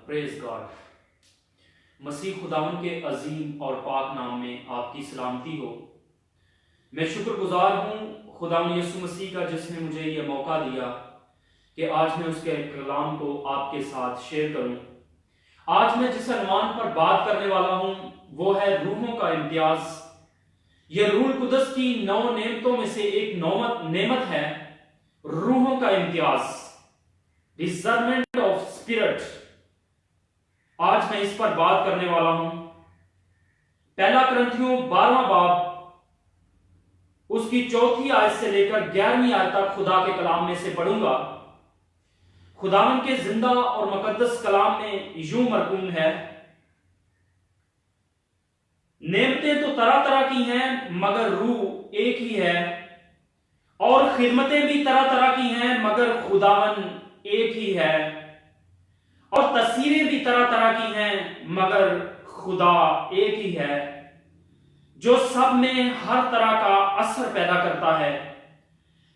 Praise God. मसीह खुदावन के अजीम और पाक नाम में आपकी सलामती हो। मैं शुक्रगुजार हूँ खुदावन यीशु मसीह का जिसने मुझे यह मौका दिया कि आज मैं उसके कलाम को आपके साथ शेयर करूं। आज मैं जिस अनुमान पर बात करने वाला हूं वो है रूहों का इम्तियाज। यह रूह कुदस की 9 नेमतों में से एक नेमत है, रूहों का इम्तियाज, डिसर्नमेंट ऑफ स्पिरिट। आज मैं इस पर बात करने वाला हूं। पहला कुरिन्थियों 12वां बाब उसकी 4थी आयत से लेकर 11वीं आयत तक खुदा के कलाम में से पढ़ूंगा। खुदावन के जिंदा और मुकद्दस कलाम में यूं मरकूम है, नेमतें तो तरह तरह की हैं मगर रूह एक ही है, और खिदमतें भी तरह तरह की हैं मगर खुदावन एक ही है, और तस्वीरें भी तरह तरह की हैं मगर खुदा एक ही है, जो सब में हर तरह का असर पैदा करता है,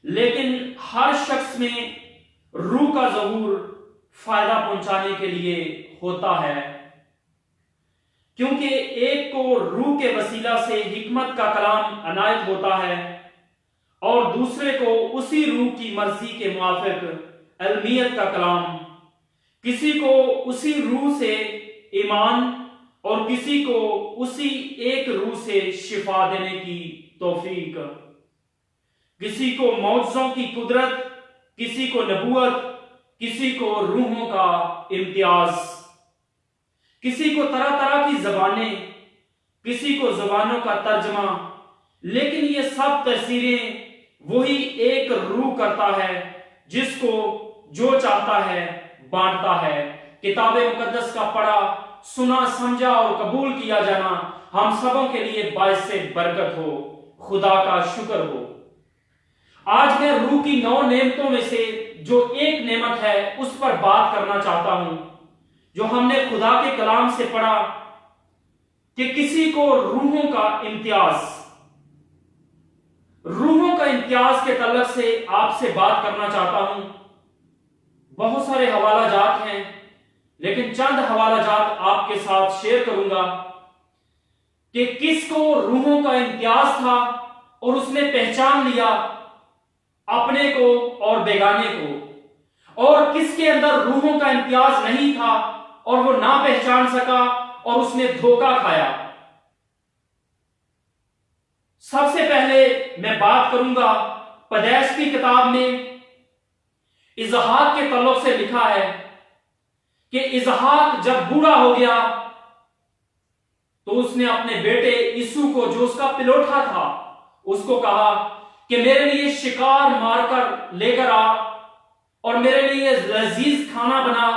लेकिन हर शख्स में रूह का ज़हूर फायदा पहुंचाने के लिए होता है, क्योंकि एक को रूह के वसीला से हिकमत का कलाम अनायत होता है और दूसरे को उसी रूह की मर्जी के मुआफिक अलमियत का कलाम, किसी को उसी रूह से ईमान और किसी को उसी एक रूह से शिफा देने की तौफीक, किसी को मौजज़ों की कुदरत, किसी को नबूवत, किसी को रूहों का इम्तियाज, किसी को तरह तरह की जबानें, किसी को जबानों का तर्जमा, लेकिन ये सब तस्वीरें वही एक रूह करता है, जिसको जो चाहता है बांटता है। किताब मुकद्दस का पढ़ा, सुना, समझा और कबूल किया जाना हम सबों के लिए बायस से बरकत हो। खुदा का शुक्र हो। आज मैं रूह की 9 नेमतों में से जो एक नेमत है उस पर बात करना चाहता हूं, जो हमने खुदा के कलाम से पढ़ा कि किसी को रूहों का इम्तियाज, रूहों का इम्तियाज के तल्लुक से आपसे बात करना चाहता हूं। बहुत सारे हवाला जात हैं, लेकिन चंद हवाला जात आपके साथ शेयर करूंगा कि किसको रूहों का इम्तियाज था और उसने पहचान लिया अपने को और बेगाने को, और किसके अंदर रूहों का इम्तियाज नहीं था और वो ना पहचान सका और उसने धोखा खाया। सबसे पहले मैं बात करूंगा, पैदाइश की किताब में इसहाक के तल्लुक से लिखा है कि इसहाक जब बूढ़ा हो गया तो उसने अपने बेटे यीशु को, जो उसका पिलोठा था, उसको कहा कि मेरे लिए शिकार मारकर लेकर आ और मेरे लिए लजीज खाना बना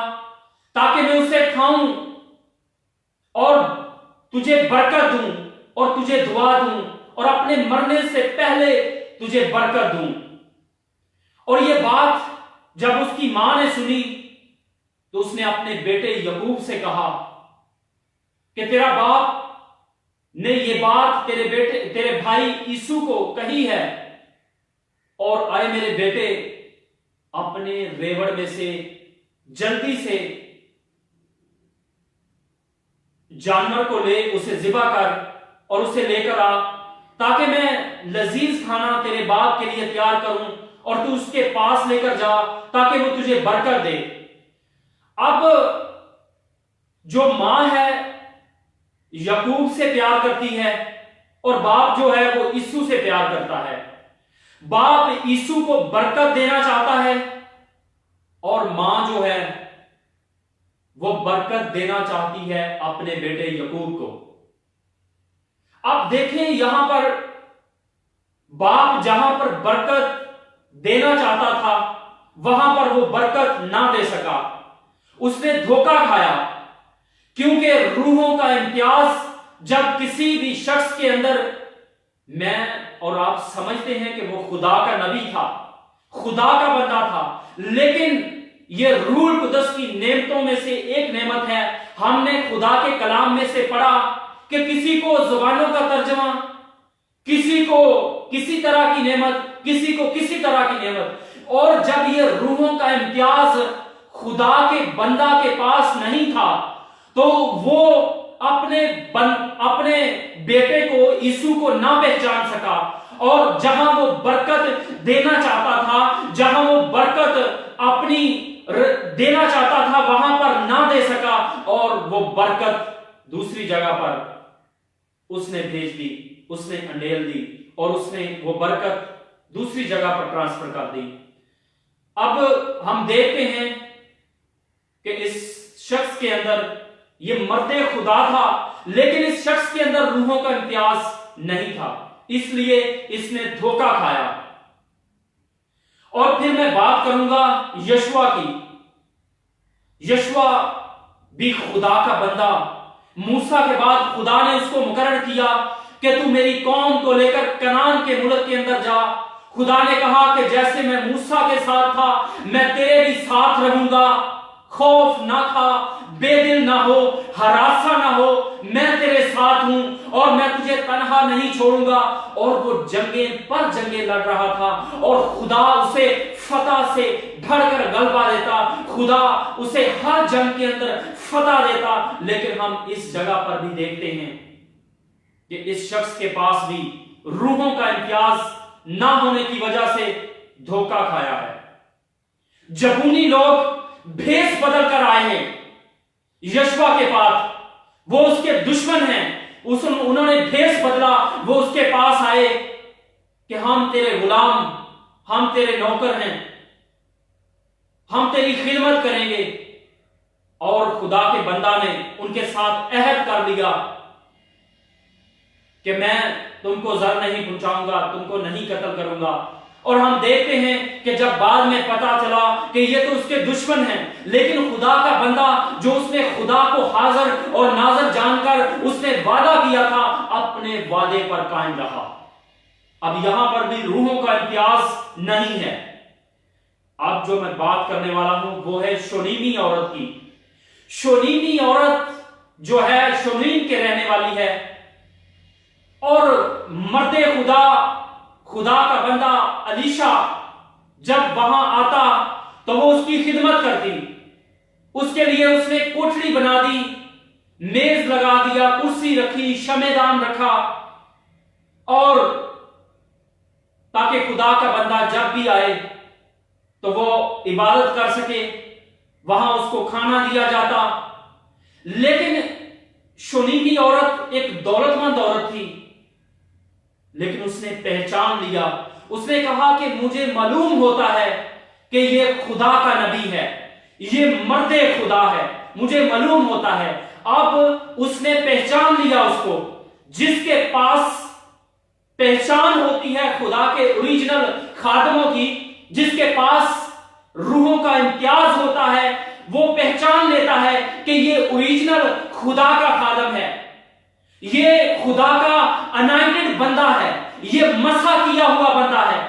ताकि मैं उसे खाऊं और तुझे बरकत दूं और तुझे दुआ दूं और अपने मरने से पहले तुझे बरकत दूं। और यह बात जब उसकी मां ने सुनी तो उसने अपने बेटे यकूब से कहा कि तेरा बाप ने यह बात तेरे भाई यीशु को कही है, और आए मेरे बेटे अपने रेवड़ में से जल्दी से जानवर को ले, उसे ज़िबा कर और उसे लेकर आ ताकि मैं लजीज खाना तेरे बाप के लिए तैयार करूं और तू उसके पास लेकर जा ताकि वो तुझे बरकत दे। अब जो मां है यकूब से प्यार करती है और बाप जो है वो यीशु से प्यार करता है। बाप यीशु को बरकत देना चाहता है और मां जो है वो बरकत देना चाहती है अपने बेटे यकूब को। अब देखें, यहां पर बाप जहां पर बरकत देना चाहता था वहां पर वो बरकत ना दे सका, उसने धोखा खाया, क्योंकि रूहों का इम्तियाज जब किसी भी शख्स के अंदर, मैं और आप समझते हैं कि वो खुदा का नबी था, खुदा का बंदा था, लेकिन ये रूह कुदस की नेमतों में से एक नेमत है। हमने खुदा के कलाम में से पढ़ा कि किसी को जुबानों का तर्जमा, किसी को किसी तरह की नेमत, किसी को किसी तरह की नेमत, और जब ये रूहों का इम्तियाज खुदा के बंदा के पास नहीं था, तो वो अपने बेटे को, यीशु को ना पहचान सका, और जहां वो बरकत देना चाहता था, जहां वो बरकत अपनी देना चाहता था, वहां पर ना दे सका, और वो बरकत दूसरी जगह पर उसने भेज दी, उसने अंडेल दी, और उसने वो बरकत दूसरी जगह पर ट्रांसफर कर दी। अब हम देखते हैं कि इस शख्स के अंदर ये मर्दे खुदा था, लेकिन इस शख्स के अंदर रूहों का इम्तियाज नहीं था, इसलिए इसने धोखा खाया। और फिर मैं बात करूंगा यशुआ की। यशुआ भी खुदा का बंदा, मूसा के बाद खुदा ने उसको मुकर्रर किया कि तू मेरी कौम को लेकर कनान के मुल्क के अंदर जा। खुदा ने कहा कि जैसे मैं मूसा के साथ था, मैं तेरे भी साथ रहूंगा। खौफ ना खा, बेदिल ना हो, हरासा ना हो, मैं तेरे साथ हूं और मैं तुझे तन्हा नहीं छोड़ूंगा। और वो जंगें पर जंगें लड़ रहा था, और खुदा उसे फतह से भरकर गलबा देता, खुदा उसे हर जंग के अंदर फतह देता। लेकिन हम इस जगह पर भी देखते हैं कि इस शख्स के पास भी रूहों का इम्तियाज ना होने की वजह से धोखा खाया है। जबूनी लोग भेष बदल कर आए हैं यशुआ के पास, वो उसके दुश्मन हैं, उन्होंने भेष बदला, वो उसके पास आए कि हम तेरे गुलाम, हम तेरे नौकर हैं, हम तेरी खिदमत करेंगे। और खुदा के बंदा ने उनके साथ अहद कर लिया कि मैं तुमको जर नहीं पहुंचाऊंगा, तुमको नहीं कत्ल करूंगा। और हम देखते हैं कि जब बाद में पता चला कि ये तो उसके दुश्मन हैं, लेकिन खुदा का बंदा जो उसने खुदा को हाजिर और नाज़िर जानकर उसने वादा किया था, अपने वादे पर कायम रहा। अब यहां पर भी रूहों का इम्तियाज नहीं है। अब जो मैं बात करने वाला हूं वो है शोनीमी औरत की। शोनीमी औरत जो है शोनीम के रहने वाली है, और मर्दे खुदा का बंदा अलीशा जब वहां आता तो वो उसकी खिदमत करती, उसके लिए उसने कोठरी बना दी, मेज लगा दिया, कुर्सी रखी, शमेदान रखा, और ताकि खुदा का बंदा जब भी आए तो वो इबादत कर सके, वहां उसको खाना दिया जाता। लेकिन शोनीमी औरत एक दौलतमंद औरत थी, लेकिन उसने पहचान लिया, उसने कहा कि मुझे मालूम होता है कि ये खुदा का नबी है, ये मर्दे खुदा है, मुझे मालूम होता है। अब उसने पहचान लिया उसको, जिसके पास पहचान होती है खुदा के ओरिजिनल खादमों की, जिसके पास रूहों का इम्तियाज होता है, वो पहचान लेता है कि ये ओरिजिनल खुदा का खादम है, ये खुदा का अनाइंटेड बंदा है, ये मसा किया हुआ बंदा है,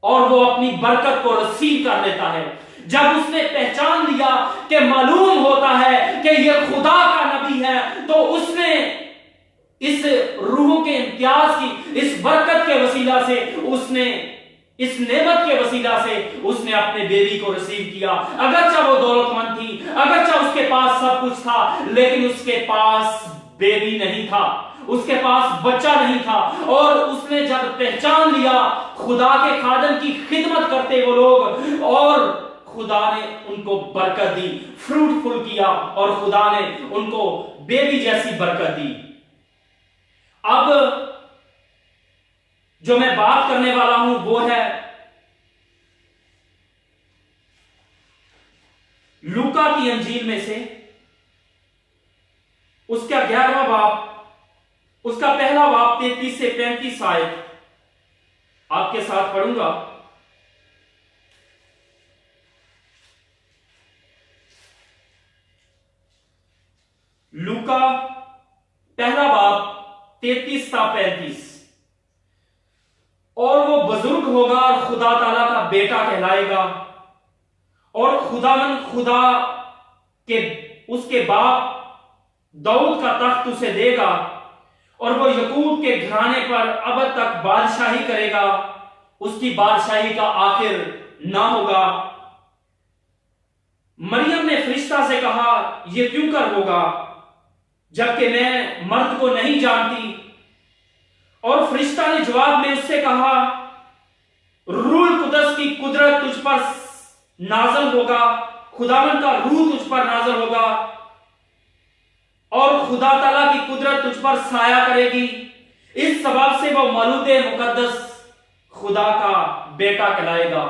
और वो अपनी बरकत को रसीव कर लेता है। जब उसने पहचान लिया कि मालूम होता है कि ये खुदा का नबी है, तो उसने इस रूह के इम्तियाज की, इस बरकत के वसीला से, उसने इस नेमत के वसीला से उसने अपने बेबी को रिसीव किया। अगरचा वो दौलतमंद थी, अगरचा उसके पास सब कुछ था, लेकिन उसके पास बेबी नहीं था, उसके पास बच्चा नहीं था। और उसने जब पहचान लिया खुदा के खादम की खिदमत करते वो लोग, और खुदा ने उनको बरकत दी, फ्रूटफुल किया, और खुदा ने उनको बेबी जैसी बरकत दी। अब जो मैं बात करने वाला हूं वो है लूका की अंजील में से उसका 11वां बाब, उसका पहला बाब 33 से 35 आयत आपके साथ पढ़ूंगा। लूका पहला बाब 33 से 35। और वो बुजुर्ग होगा और खुदा ताला का बेटा कहलाएगा, और खुदा के उसके बाप दाऊद का तख्त उसे देगा, और वो यकूब के घराने पर अब तक बादशाही करेगा, उसकी बादशाही का आखिर ना होगा। मरियम ने फरिश्ता से कहा, यह क्यों कर होगा जबकि मैं मर्द को नहीं जानती? और फरिश्ता ने जवाब में उससे कहा, रूह कुदस की कुदरत तुझ पर नाज़िल होगा, खुदावन का रूह तुझ पर नाज़िल होगा और खुदा ताला की कुदरत तुझ पर साया करेगी। इस सबब से वो मौलूद मुकद्दस खुदा का बेटा कहलाएगा।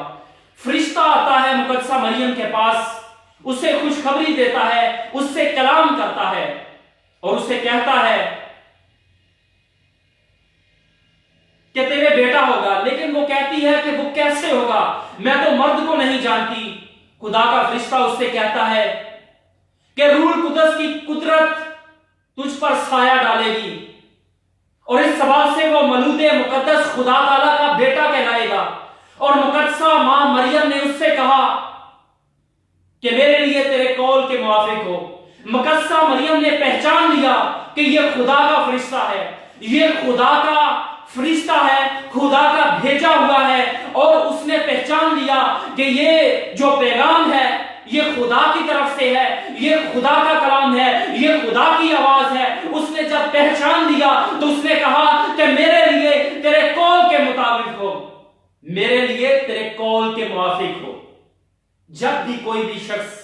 फरिश्ता आता है मुकद्दसा मरियम के पास, उसे खुशखबरी देता है, उससे कलाम करता है और उसे कहता है कि तेरे बेटा होगा। लेकिन वो कहती है कि वो कैसे होगा, मैं तो मर्द को नहीं जानती। खुदा का फरिश्ता उससे कहता है कि रूह कुदस की कुदरत तुझ पर साया डालेगी और इस सबब से वो मौलूद मुकद्दस खुदा ताला का बेटा कहलाएगा। और मुकद्दसा मां मरियम ने उससे कहा कि मेरे लिए तेरे कौल के मुआफिक हो। मुकद्दसा मरियम ने पहचान लिया कि यह खुदा का फरिश्ता है, यह खुदा का फरिश्ता है, खुदा का भेजा हुआ है। और उसने पहचान लिया कि ये जो पैगाम है ये खुदा की तरफ से है, ये खुदा का कलाम है, ये खुदा की आवाज है। उसने जब पहचान लिया तो उसने कहा कि मेरे लिए तेरे कौल के मुताबिक हो, मेरे लिए तेरे कौल के मुआफिक हो। जब भी कोई भी शख्स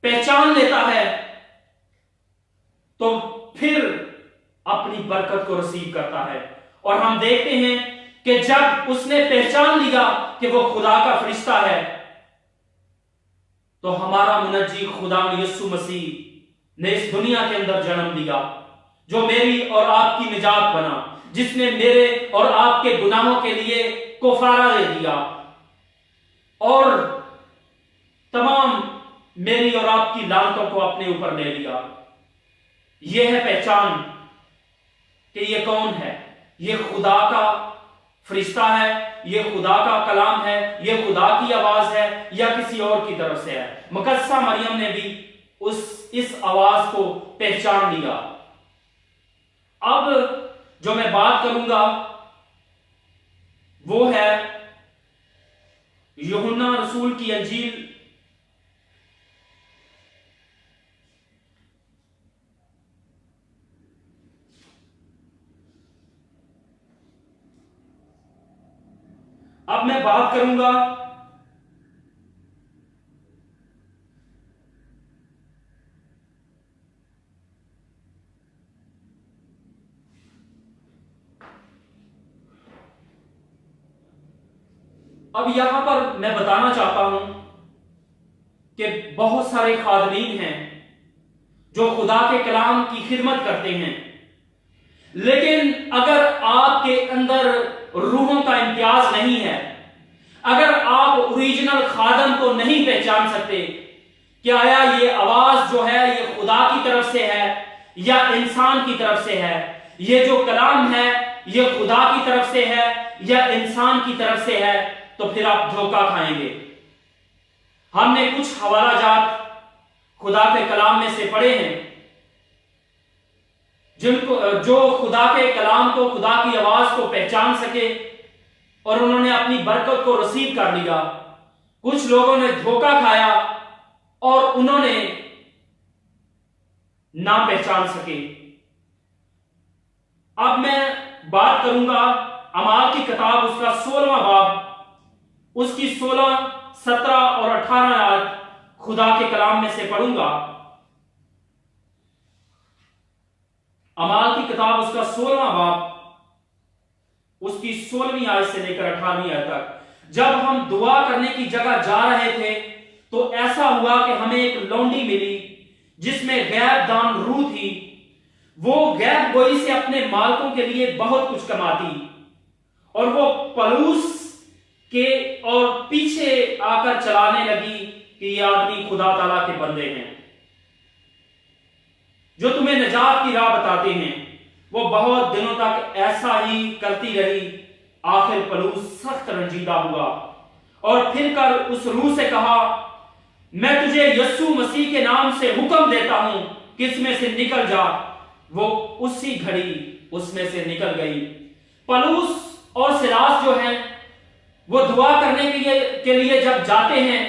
पहचान लेता है तो फिर अपनी बरकत को रिसीव करता है। और हम देखते हैं कि जब उसने पहचान लिया कि वो खुदा का फरिश्ता है तो हमारा मुनज्जी खुदा यीशु मसीह ने इस दुनिया के अंदर जन्म लिया, जो मेरी और आपकी निजात बना, जिसने मेरे और आपके गुनाहों के लिए कफारा दे दिया और तमाम मेरी और आपकी लानतों को अपने ऊपर ले लिया। यह है पहचान कि यह कौन है। यह खुदा का फरिश्ता है, यह खुदा का कलाम है, यह खुदा की आवाज है या किसी और की तरफ से है। मुकद्दसा मरियम ने भी इस आवाज को पहचान लिया। अब जो मैं बात करूंगा वो है यूहन्ना रसूल की अंजील अब मैं बात करूंगा अब यहां पर मैं बताना चाहता हूं कि बहुत सारे खादमीन हैं जो खुदा के कलाम की खिदमत करते हैं, लेकिन अगर आपके अंदर रूहों का इम्तियाज नहीं है, अगर आप ओरिजिनल खादम को नहीं पहचान सकते कि आया ये आवाज जो है ये खुदा की तरफ से है या इंसान की तरफ से है, ये जो कलाम है ये खुदा की तरफ से है या इंसान की तरफ से है, तो फिर आप धोखा खाएंगे। हमने कुछ हवाला जात खुदा के कलाम में से पढ़े हैं जिनको जो खुदा के कलाम को, खुदा की आवाज को पहचान सके और उन्होंने अपनी बरकत को रिसीव कर लिया। कुछ लोगों ने धोखा खाया और उन्होंने ना पहचान सके। अब मैं बात करूंगा अमाल की किताब उसका 16वां बाब, उसकी 16, 17 और 18 आयत खुदा के कलाम में से पढ़ूंगा। अमाल की किताब उसका 16वां बाब, उसकी 16वीं आयत से लेकर 18वीं आयत तक। जब हम दुआ करने की जगह जा रहे थे तो ऐसा हुआ कि हमें एक लौंडी मिली जिसमें गैब दान रूह थी। वो गैब गोई से अपने मालकों के लिए बहुत कुछ कमाती और वो पलूस के और पीछे आकर चलाने लगी कि ये आदमी खुदा ताला के बंदे हैं जो तुम्हें निजात की राह बताते हैं। वो बहुत दिनों तक ऐसा ही करती रही। आखिर पलूस सख्त रंजीदा हुआ और फिर कर उस रूह से कहा, मैं तुझे यीशु मसीह के नाम से हुक्म देता हूं कि इसमें से निकल जा। वो उसी घड़ी उसमें से निकल गई। पलूस और सिलास जो हैं वो दुआ करने के लिए जब जाते हैं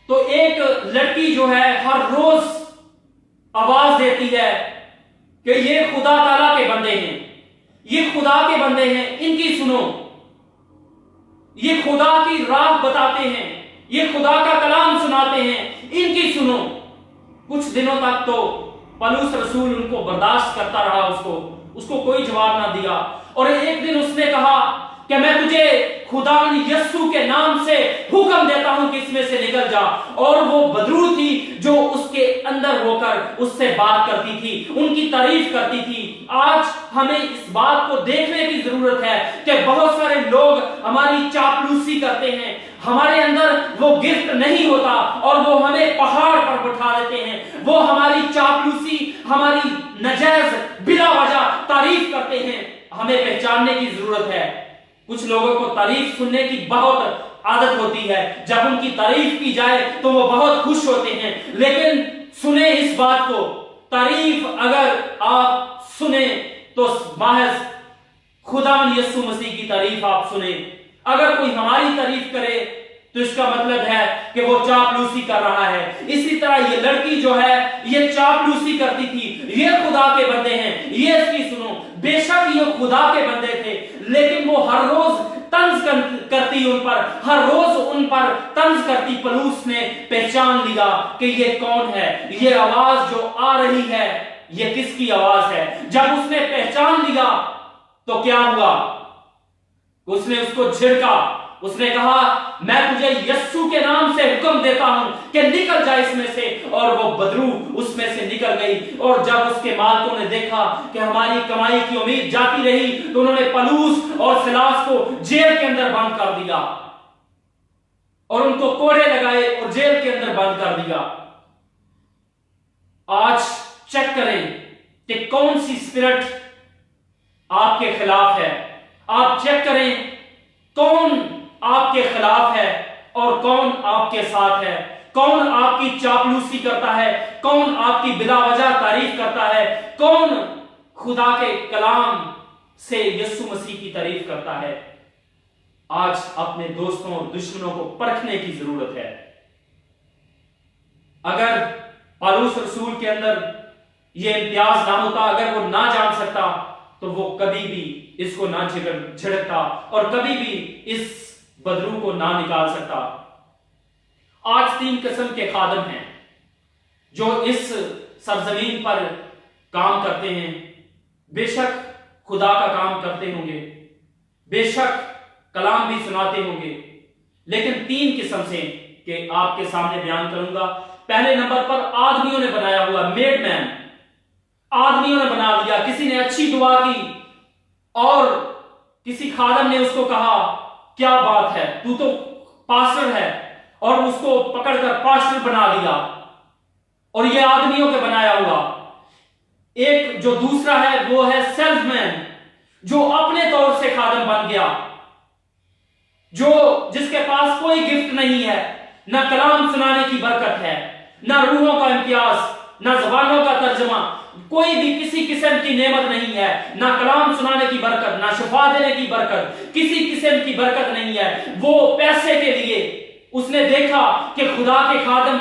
तो एक लड़की जो है हर रोज आवाज देती है कि ये खुदा ताला के बंदे हैं, ये खुदा के बंदे हैं, इनकी सुनो, ये खुदा की राह बताते हैं, ये खुदा का कलाम सुनाते हैं, इनकी सुनो। कुछ दिनों तक तो पौलुस रसूल उनको बर्दाश्त करता रहा, उसको कोई जवाब ना दिया। और एक दिन उसने कहा कि मैं तुझे खुदा यस्सु के नाम से हुक्म देता हूं कि इसमें से निकल जा। और वो बदरू थी जो उसके अंदर होकर उससे बात करती थी, उनकी तारीफ करती थी। आज हमें इस बात को देखने की जरूरत है कि बहुत सारे लोग हमारी चापलूसी करते हैं, हमारे अंदर वो गिफ्ट नहीं होता और वो हमें पहाड़ पर बैठा देते हैं। वो हमारी चापलूसी, हमारी नजायज बिला वजह तारीफ करते हैं। हमें पहचानने की जरूरत है। कुछ लोगों को तारीफ सुनने की बहुत आदत होती है, जब उनकी तारीफ की जाए तो वो बहुत खुश होते हैं। लेकिन सुने इस बात को, तारीफ अगर आप सुने तो महज खुदावन यीशु मसीह की तारीफ आप सुने। अगर कोई हमारी तारीफ करे तो इसका मतलब है कि वो चापलूसी कर रहा है। इसी तरह ये लड़की जो है ये चापलूसी करती थी। ये खुदा के बंदे हैं, ये इसकी सुनो। बेशक ये खुदा के बंदे थे, लेकिन वो हर रोज तंज करती उन पर, हर रोज उन पर तंज करती। पौलुस ने पहचान लिया कि ये कौन है, ये आवाज जो आ रही है ये किसकी आवाज है। जब उसने पहचान लिया तो क्या हुआ, उसने उसको झिड़का। उसने कहा मैं तुझे यस्सु के नाम से हुक्म देता हूं कि निकल जा इसमें से। और वो बदरू उसमें से निकल गई। और जब उसके मालिकों ने देखा कि हमारी कमाई की उम्मीद जाती रही तो उन्होंने पौलुस और सिलास को जेल के अंदर बंद कर दिया और उनको कोड़े लगाए और जेल के अंदर बंद कर दिया। आज चेक करें कि कौन सी स्पिरिट आपके खिलाफ है। आप चेक करें कौन आपके खिलाफ है और कौन आपके साथ है। कौन आपकी चापलूसी करता है, कौन आपकी बिला वजह तारीफ करता है, कौन खुदा के कलाम से यीशु मसीह की तारीफ करता है। आज अपने दोस्तों और दुश्मनों को परखने की जरूरत है। अगर पौलुस रसूल के अंदर यह इम्तियाज ना होता, अगर वो ना जान सकता तो वो कभी भी इसको ना झिड़कता और कभी भी इस बदरू को ना निकाल सकता। आज 3 किस्म के खादम हैं जो इस सरजमीन पर काम करते हैं। बेशक खुदा का काम करते होंगे, बेशक कलाम भी सुनाते होंगे, लेकिन 3 किस्म से के आपके सामने बयान करूंगा। पहले नंबर पर आदमियों ने बनाया हुआ, मेड मैन, आदमियों ने बना दिया। किसी ने अच्छी दुआ की और किसी खादम ने उसको कहा क्या बात है, तू तो पास्टर है, और उसको पकड़कर पास्टर बना दिया। और ये आदमियों के बनाया हुआ। एक जो दूसरा है वो है सेल्समैन, जो अपने तौर से खादम बन गया, जो जिसके पास कोई गिफ्ट नहीं है, ना कलाम सुनाने की बरकत है, ना रूहों का इम्तियाज, ना जबानों का तर्जमा, कोई भी किसी किस्म की नेमत नहीं है, ना कलाम सुनाने की बरकत, ना शिफा देने की बरकत, किसी किस्म की बरकत नहीं है। वो पैसे के लिए उसने देखा कि खुदा के खादम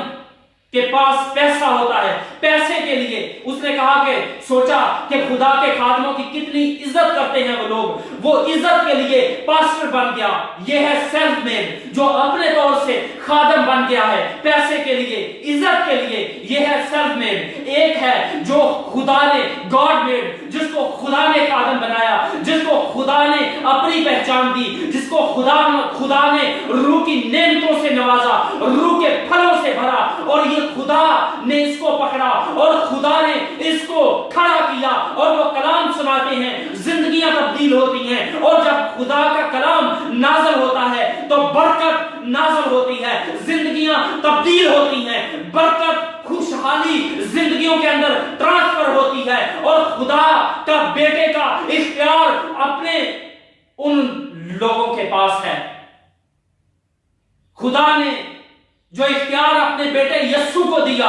के पास पैसा होता है, पैसे के लिए उसने कहा कि सोचा कि खुदा के खादमों की कितनी इज्जत करते हैं वो लोग, वो इज्जत के लिए पास्टर बन गया। ये है सेल्फ मेड, जो अपने तौर से खादम बन गया है पैसे के लिए, इज्जत के लिए। ये है सेल्फ मेड। एक है जो खुदा ने, गॉड मेड, जिसको खुदा ने खादम बनाया, जिसको खुदा ने अपनी पहचान दी, जिसको खुदा ने रूह की नेमतों से नवाजा, रूह के फलों से भरा, और ये खुदा ने इसको पकड़ा और खुदा ने इसको खड़ा किया और वो कलाम सुनाते हैं, जिंदगियां तब्दील होती हैं। और जब खुदा का कलाम नाज़िल होता है तो बरकत नाज़िल होती है, जिंदगियां तब्दील होती हैं, बरकत, खुशहाली जिंदगियों के अंदर ट्रांसफर होती है। और खुदा का बेटे का इख्तियार अपने उन लोगों के पास है। खुदा ने जो इख्तियार अपने बेटे यस्सु को दिया,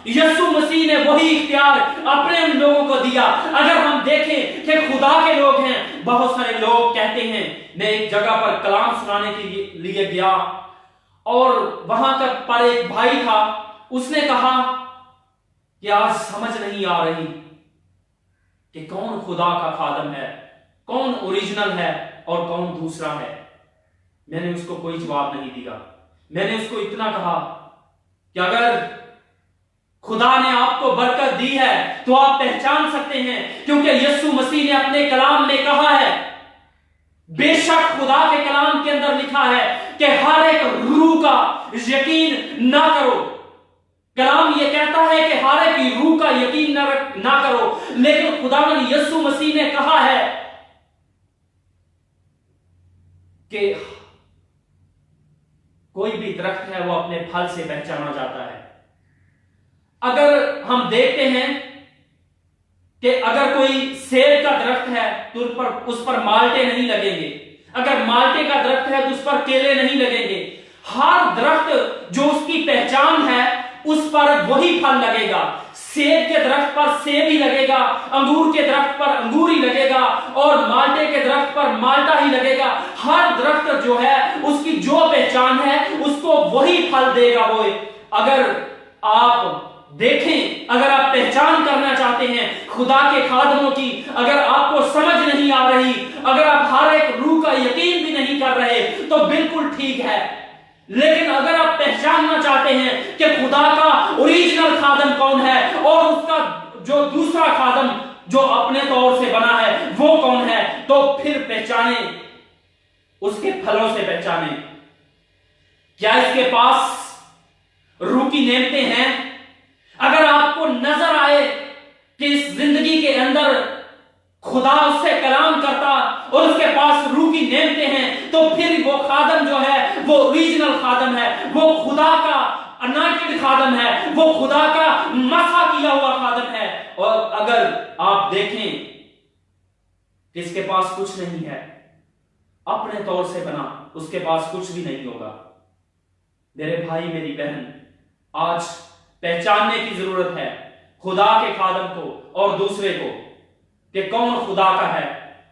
यस्सु मसीह ने वही इख्तियार अपने उन लोगों को दिया। अगर हम देखें कि खुदा के लोग हैं, बहुत सारे लोग कहते हैं, मैं एक जगह पर कलाम सुनाने के लिए गया और वहां तक पर एक भाई था, उसने कहा कि आज समझ नहीं आ रही कि कौन खुदा का खादम है, कौन ओरिजिनल है और कौन दूसरा है। मैंने उसको कोई जवाब नहीं दिया। मैंने उसको इतना कहा कि अगर खुदा ने आपको बरकत दी है तो आप पहचान सकते हैं, क्योंकि यीशु मसीह ने अपने कलाम में कहा है, बेशक खुदा के कलाम के अंदर लिखा है कि हर एक रूह का यकीन ना करो। कलाम यह कहता है कि हर एक रूह का यकीन ना करो, लेकिन खुदावन यीशु मसीह ने कहा है कि कोई भी दरख्त है वो अपने फल से पहचाना जाता है। अगर हम देखते हैं कि अगर कोई सेब का दरख्त है तो उस पर माल्टे नहीं लगेंगे, अगर माल्टे का दरख्त है तो उस पर केले नहीं लगेंगे। हर दरख्त जो उसकी पहचान है उस पर वही फल लगेगा। सेब के दरख्त पर सेब ही लगेगा, अंगूर के दरख्त पर अंगूर ही लगेगा और माल्टे के दरख्त पर माल्टा ही लगेगा। हर दरख्त जो है उसकी जो पहचान है उसको वही फल देगा। वो अगर आप देखें, अगर आप पहचान करना चाहते हैं खुदा के खादमों की, अगर आपको समझ नहीं आ रही, अगर आप हर एक रूह का यकीन भी नहीं कर रहे तो बिल्कुल ठीक है। लेकिन अगर आप पहचानना चाहते हैं कि खुदा का ओरिजिनल खादम कौन है और उसका जो दूसरा खादम जो अपने तौर से बना है वो कौन है, तो फिर पहचाने, उसके फलों से पहचाने। क्या इसके पास रूह की नेमतें हैं? अगर आपको नजर आए कि इस जिंदगी के अंदर खुदा उससे कलाम करता और उसके पास रूह की नेमतें हैं, तो फिर वो खादम जो है वो ओरिजिनल खादम है, वो खुदा का अनॉइंटेड खादम है, वो खुदा का मसा किया हुआ खादम है। और अगर आप देखें कि इसके पास कुछ नहीं है, अपने तौर से बना, उसके पास कुछ भी नहीं होगा। मेरे भाई मेरी बहन, आज पहचानने की जरूरत है खुदा के खादम को और दूसरे को, कि कौन खुदा का है,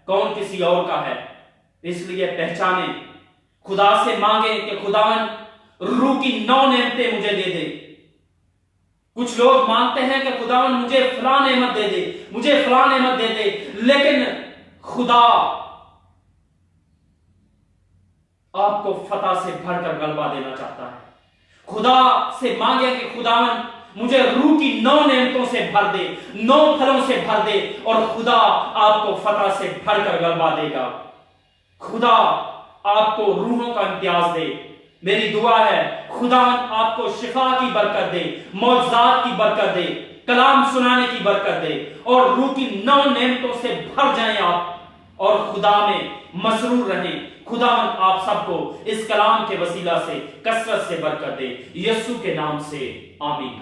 कौन किसी और का है। इसलिए पहचाने, खुदा से मांगे कि खुदावन रूह की 9 नेमतें मुझे दे दे। कुछ लोग मांगते हैं कि खुदावन मुझे फलां नेमत दे दे, मुझे फलां नेमत दे दे, लेकिन खुदा आपको फतह से भरकर गलबा देना चाहता है। खुदा से मांगे कि खुदावन मुझे रूह की 9 नेमतों से भर दे, 9 फलों से भर दे, और खुदा आपको फतह से भरकर गलबा देगा। खुदा आपको रूहों का इम्तियाज दे। मेरी दुआ है खुदा आपको शिफा की बरकत दे, मौजज़ात की बरकत दे, कलाम सुनाने की बरकत दे और रूह की 9 नेमतों से भर जाएं आप और खुदा में मसरूर रहें। खुदावन आप सबको इस कलाम के वसीला से कसरत से बरकत दे, यीशु के नाम से आमीन।